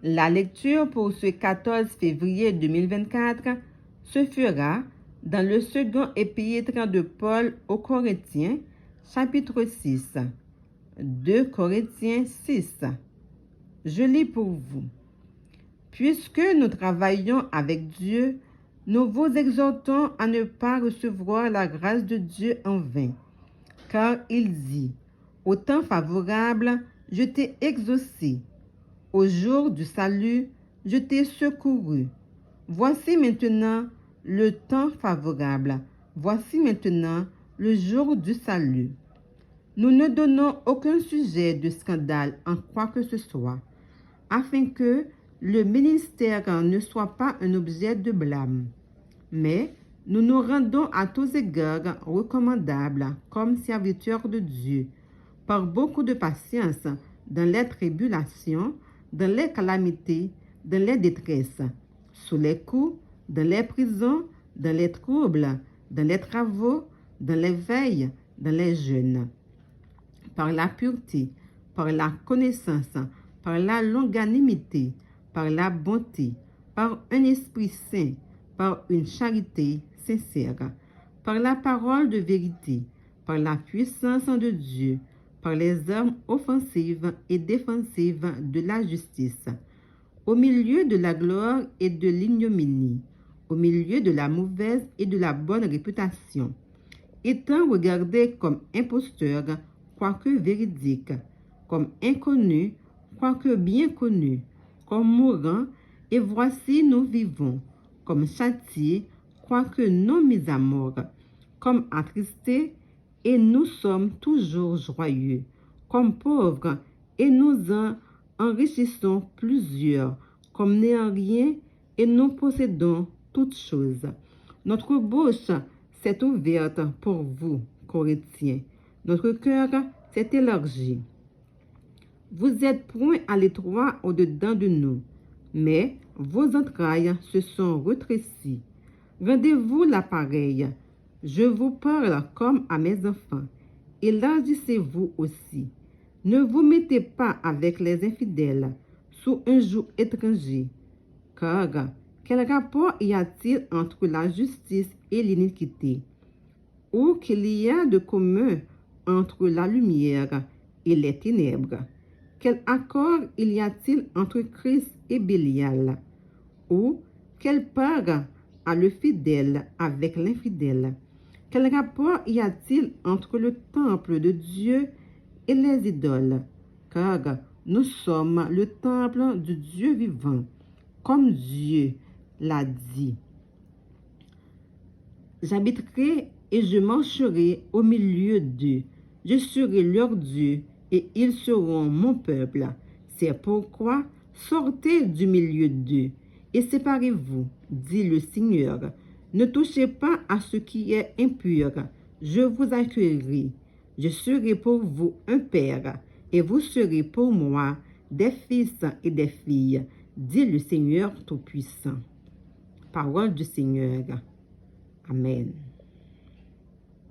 La lecture pour ce 14 février 2024 se fera dans le second épître de Paul aux Corinthiens, chapitre 6. 2 Corinthiens 6. Je lis pour vous. Puisque nous travaillons avec Dieu, nous vous exhortons à ne pas recevoir la grâce de Dieu en vain. Car il dit, au temps favorable, je t'ai exaucé. Au jour du salut, je t'ai secouru. Voici maintenant le temps favorable. Voici maintenant le jour du salut. Nous ne donnons aucun sujet de scandale en quoi que ce soit, afin que le ministère ne soit pas un objet de blâme. Mais nous nous rendons à tous égards recommandables comme serviteurs de Dieu, par beaucoup de patience dans les tribulations, dans les calamités, dans les détresses, sous les coups, dans les prisons, dans les troubles, dans les travaux, dans les veilles, dans les jeûnes, par la pureté, par la connaissance, par la longanimité, par la bonté, par un esprit saint, par une charité sincère, par la parole de vérité, par la puissance de Dieu, par les armes offensives et défensives de la justice, au milieu de la gloire et de l'ignominie, au milieu de la mauvaise et de la bonne réputation, étant regardés comme imposteurs, quoique véridiques, comme inconnus, quoique bien connus, comme mourants, et voici nous vivons, comme châtiés, quoique non mis à mort, comme attristés, et nous sommes toujours joyeux, comme pauvres, et nous en enrichissons plusieurs, comme n'ayant rien, et nous possédons toutes choses. Notre bouche s'est ouverte pour vous, Corinthiens. Notre cœur s'est élargi. Vous êtes point à l'étroit au-dedans de nous, mais vos entrailles se sont retrécies. Rendez-vous l'appareil. Je vous parle comme à mes enfants. Élargissez-vous aussi. Ne vous mettez pas avec les infidèles sous un joug étranger. Car quel rapport y a-t-il entre la justice et l'iniquité? Ou qu'il y a de commun entre la lumière et les ténèbres? Quel accord il y a-t-il entre Christ et Bélial? Ou quelle part a le fidèle avec l'infidèle? Quel rapport y a-t-il entre le temple de Dieu et les idoles? Car nous sommes le temple du Dieu vivant, comme Dieu l'a dit. J'habiterai et je marcherai au milieu d'eux. Je serai leur Dieu et ils seront mon peuple. C'est pourquoi sortez du milieu d'eux et séparez-vous, dit le Seigneur. Ne touchez pas à ce qui est impur. Je vous accueillerai. Je serai pour vous un père et vous serez pour moi des fils et des filles, dit le Seigneur Tout-Puissant. Parole du Seigneur. Amen.